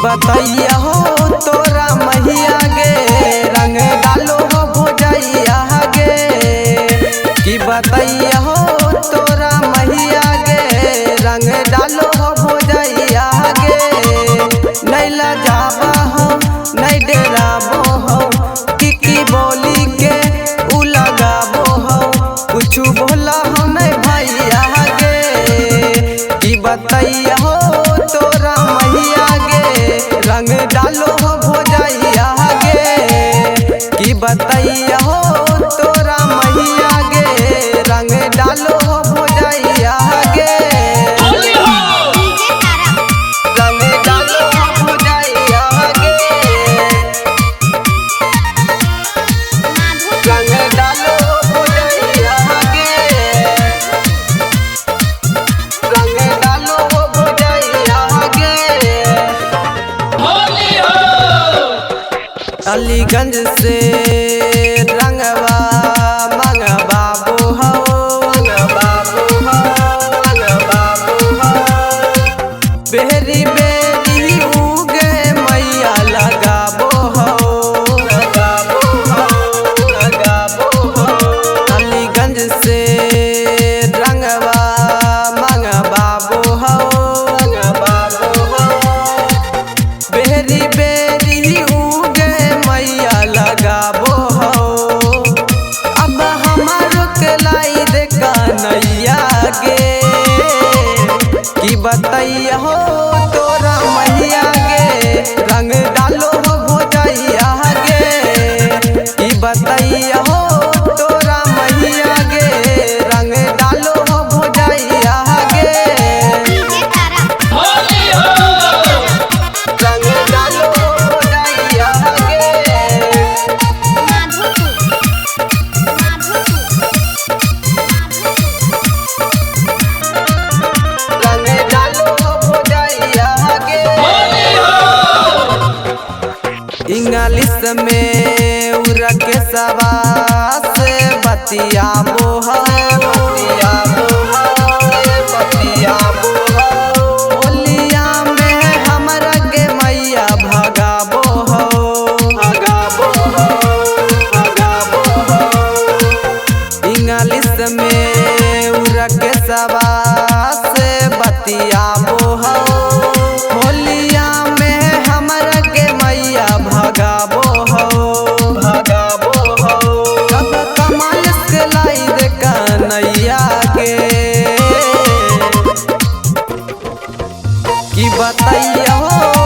बतैया हो तोरा मैया गे रंग डालो हो भोजैया गे कि बतैया हो तोरा मैया गे रंग डालो हो भोजैया गे नहीं लजाबा हो नहीं डराबो हो की बोली के उ लगाबो हो कुछ बोला हो नहीं भैया गे कि बतैया हो तोरा मैया गे रंग डालो हो भोजैया गे कि बतैया हो तोरा मैया गे रंग डालो हो भोजैया गे रंग डालो हो भोजैया गे रंग डालो हो भोजैया गे रंग डालो हो भोजैया गे अलीगंज से रंगवा मंगबाबू हो बेरी बेरी उगे मैया लगाबो हो अलीगंज से रंगवा मंगबाबू हो बेरी बेरी उगे मैया लगाबो हो अब हमारो के लाई दे कन्हैया गे कि बतैया हो तोरा मैया गे रंग डालो हो भोजैया गे कि बतैया हो तोरा मैया गे रंग डालो हो भोजैया गे रंग डालो हो भोजैया गे रंग डालो हो भोजैया गे इंग्लिश में उड़ के सवा से बतियाबो हो होलिया में हमरा के मैया भगाबो हो इंग्लिश में उड़ के सवा से बतियाबो हो होलिया में हमरा के मैया भगाबो हो कब कमाल से लाई दे कन्हैया गे कि बतैया हो